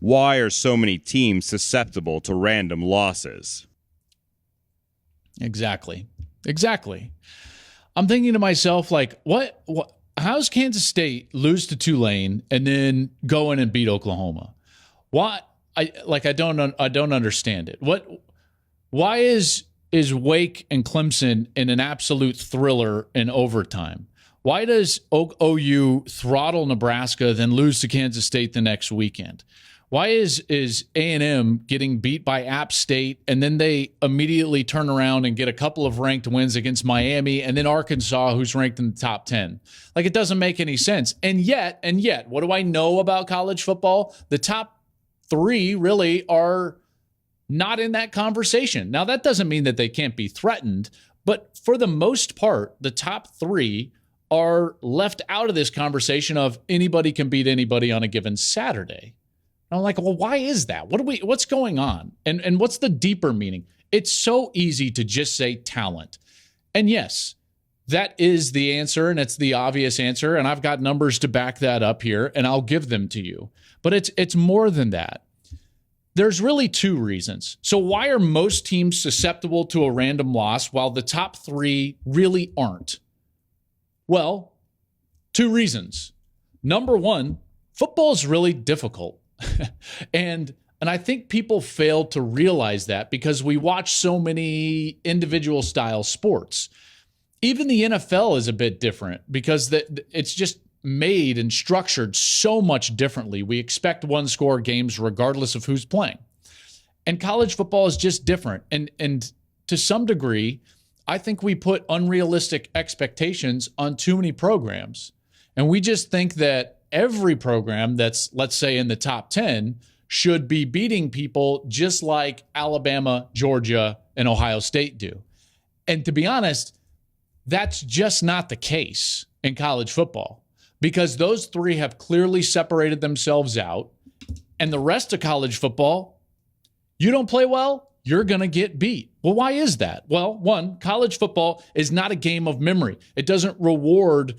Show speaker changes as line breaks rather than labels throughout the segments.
Why are so many teams susceptible to random losses?
Exactly. I'm thinking to myself, like, what how's Kansas State lose to Tulane and then go in and beat Oklahoma? Why? I don't understand it. Why is Wake and Clemson in an absolute thriller in overtime? Why does OU throttle Nebraska, then lose to Kansas State the next weekend? Why is A&M getting beat by App State, and then they immediately turn around and get a couple of ranked wins against Miami, and then Arkansas, who's ranked in the top 10? Like, it doesn't make any sense. And yet, what do I know about college football? The top 3 really are not in that conversation. Now, that doesn't mean that they can't be threatened, but for the most part, the top 3 are left out of this conversation of anybody can beat anybody on a given Saturday. I'm like, well, why is that? What's going on? And what's the deeper meaning? It's so easy to just say talent. And yes, that is the answer, and it's the obvious answer, and I've got numbers to back that up here, and I'll give them to you. But it's more than that. There's really 2 reasons. So why are most teams susceptible to a random loss while the top 3 really aren't? Well, 2 reasons. Number 1, football is really difficult. and I think people fail to realize that because we watch so many individual style sports. Even the NFL is a bit different because it's just made and structured so much differently. We expect one-score games regardless of who's playing. And college football is just different. And to some degree, I think we put unrealistic expectations on too many programs. And we just think that every program that's, let's say, in the top 10 should be beating people just like Alabama, Georgia, and Ohio State do. And to be honest, that's just not the case in college football because those 3 have clearly separated themselves out. And the rest of college football, you don't play well, you're going to get beat. Well, why is that? Well, 1, college football is not a game of memory. It doesn't reward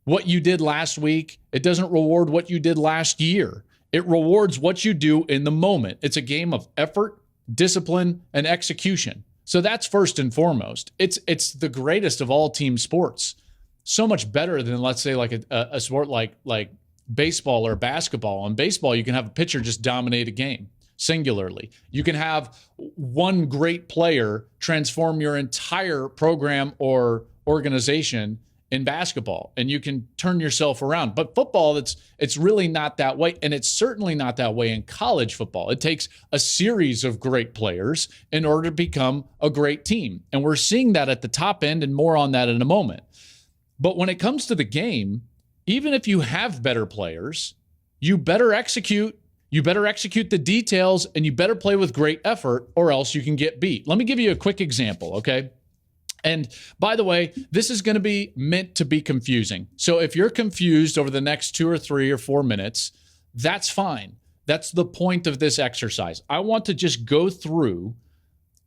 what you did last week. It doesn't reward what you did last year. It rewards what you do in the moment. It's a game of effort, discipline, and execution. So that's first and foremost. It's the greatest of all team sports. So much better than, let's say, like a sport like baseball or basketball. In baseball, you can have a pitcher just dominate a game singularly. You can have one great player transform your entire program or organization in basketball, and you can turn yourself around. But football, it's really not that way, and it's certainly not that way in college football. It takes a series of great players in order to become a great team, and we're seeing that at the top end, and more on that in a moment. But when it comes to the game, even if you have better players, you better execute. You better execute the details, and you better play with great effort, or else you can get beat. Let me give you a quick example, okay? And by the way, this is going to be meant to be confusing. So if you're confused over the next 2 or 3 or 4 minutes, that's fine. That's the point of this exercise. I want to just go through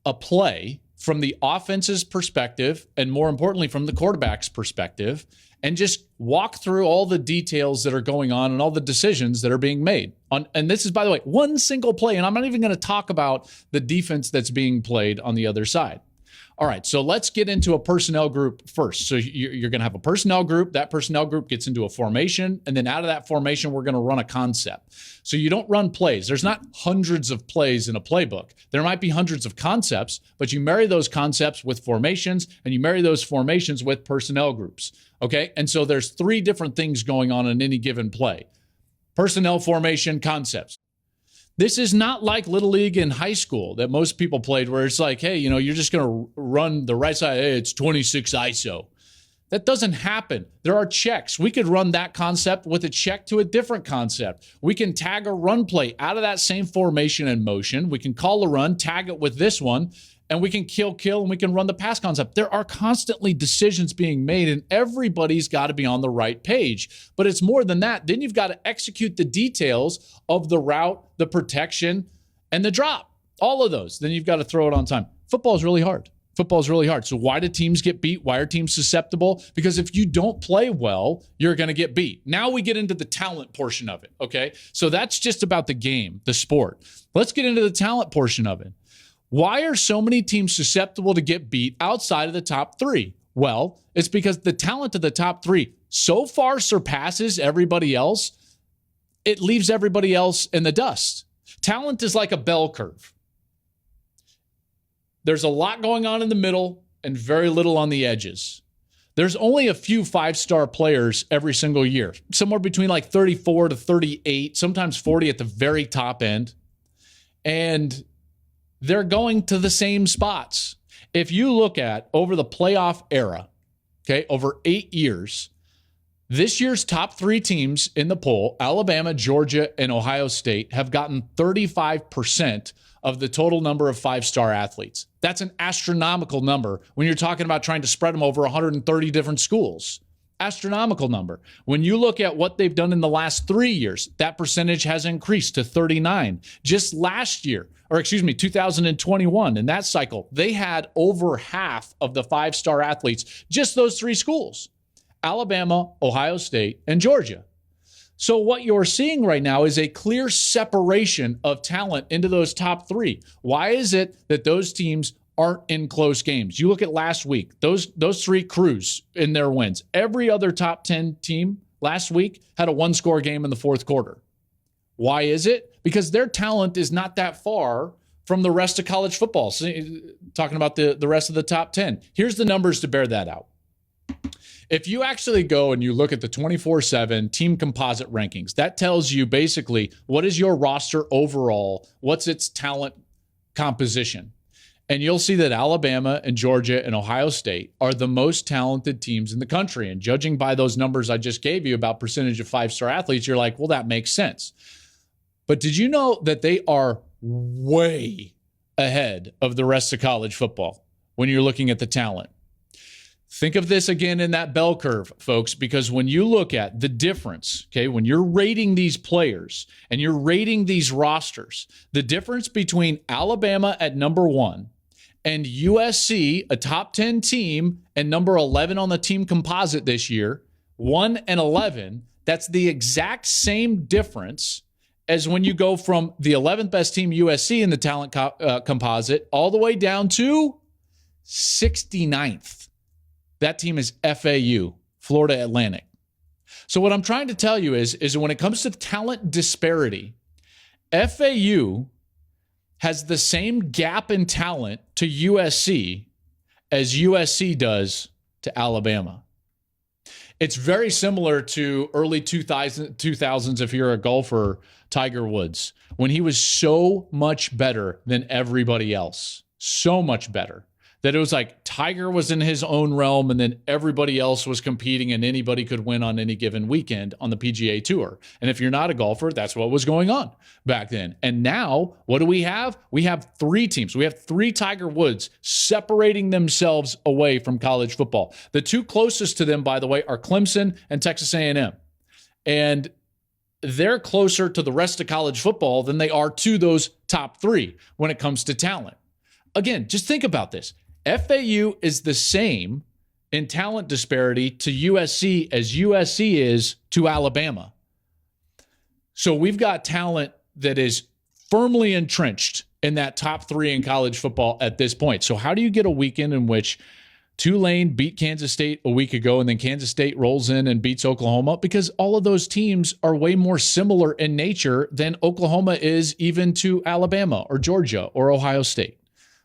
a play from the offense's perspective, and more importantly, from the quarterback's perspective, and just walk through all the details that are going on and all the decisions that are being made. And this is, by the way, one single play, and I'm not even going to talk about the defense that's being played on the other side. All right, so let's get into a personnel group first. So you're going to have a personnel group. That personnel group gets into a formation, and then out of that formation, we're going to run a concept. So you don't run plays. There's not hundreds of plays in a playbook. There might be hundreds of concepts, but you marry those concepts with formations, and you marry those formations with personnel groups, okay? And so there's 3 different things going on in any given play. Personnel, formation, concepts. This is not like Little League in high school that most people played where it's like, hey, you're just going to run the right side. Hey, it's 26 ISO. That doesn't happen. There are checks. We could run that concept with a check to a different concept. We can tag a run play out of that same formation and motion. We can call a run, tag it with this one, and we can kill, and we can run the pass concept. There are constantly decisions being made, and everybody's got to be on the right page. But it's more than that. Then you've got to execute the details of the route, the protection, and the drop. All of those. Then you've got to throw it on time. Football is really hard. Football is really hard. So why do teams get beat? Why are teams susceptible? Because if you don't play well, you're going to get beat. Now we get into the talent portion of it, okay? So that's just about the game, the sport. Let's get into the talent portion of it. Why are so many teams susceptible to get beat outside of the top three? Well, it's because the talent of the top three so far surpasses everybody else, it leaves everybody else in the dust. Talent is like a bell curve. There's a lot going on in the middle and very little on the edges. There's only a few five-star players every single year, somewhere between like 34 to 38, sometimes 40 at the very top end. And they're going to the same spots. If you look at over the playoff era, okay, over 8 years, this year's top three teams in the poll, Alabama, Georgia, and Ohio State, have gotten 35% of the total number of five-star athletes. That's an astronomical number when you're talking about trying to spread them over 130 different schools. Astronomical number. When you look at what they've done in the last 3 years, that percentage has increased to 39. Just last year, 2021, in that cycle, they had over half of the five-star athletes, just those three schools: Alabama, Ohio State, and Georgia. So what you're seeing right now is a clear separation of talent into those top three. Why is it that those teams aren't in close games? You look at last week, those three crews in their wins. Every other top 10 team last week had a one-score game in the fourth quarter. Why is it? Because their talent is not that far from the rest of college football. So, talking about the rest of the top 10. Here's the numbers to bear that out. If you actually go and you look at the 24/7 team composite rankings, that tells you basically what is your roster overall, what's its talent composition. And you'll see that Alabama and Georgia and Ohio State are the most talented teams in the country. And judging by those numbers I just gave you about percentage of five-star athletes, you're like, well, that makes sense. But did you know that they are way ahead of the rest of college football when you're looking at the talent? Think of this again in that bell curve, folks, because when you look at the difference, okay, when you're rating these players and you're rating these rosters, the difference between Alabama at number 1 and USC, a top 10 team, and number 11 on the team composite this year, 1 and 11, that's the exact same difference as when you go from the 11th best team, USC, in the talent composite, all the way down to 69th. That team is FAU, Florida Atlantic. So what I'm trying to tell you is when it comes to talent disparity, FAU has the same gap in talent to USC as USC does to Alabama. It's very similar to early 2000s if you're a golfer, Tiger Woods, when he was so much better than everybody else. So much better. That it was like Tiger was in his own realm and then everybody else was competing and anybody could win on any given weekend on the PGA Tour. And if you're not a golfer, that's what was going on back then. And now, what do we have? We have three teams. We have three Tiger Woods separating themselves away from college football. The two closest to them, by the way, are Clemson and Texas A&M. And they're closer to the rest of college football than they are to those top three when it comes to talent. Again, just think about this. FAU is the same in talent disparity to USC as USC is to Alabama. So we've got talent that is firmly entrenched in that top three in college football at this point. So how do you get a weekend in which Tulane beat Kansas State a week ago and then Kansas State rolls in and beats Oklahoma? Because all of those teams are way more similar in nature than Oklahoma is even to Alabama or Georgia or Ohio State.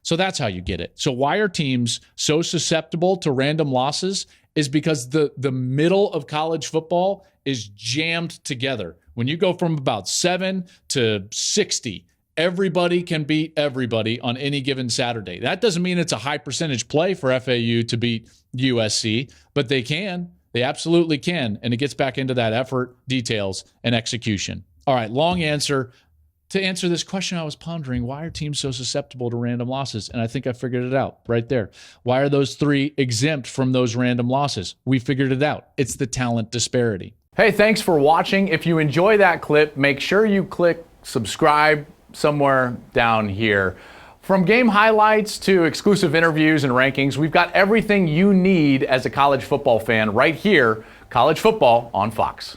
So that's how you get it. So why are teams so susceptible to random losses is because the middle of college football is jammed together. When you go from about 7 to 60, everybody can beat everybody on any given Saturday. That doesn't mean it's a high percentage play for FAU to beat USC, but they can. They absolutely can. And it gets back into that effort, details, and execution. All right, long answer. To answer this question, I was pondering, why are teams so susceptible to random losses? And I think I figured it out right there. Why are those three exempt from those random losses? We figured it out. It's the talent disparity.
Hey, thanks for watching. If you enjoy that clip, make sure you click subscribe somewhere down here. From game highlights to exclusive interviews and rankings, we've got everything you need as a college football fan right here. College football on Fox.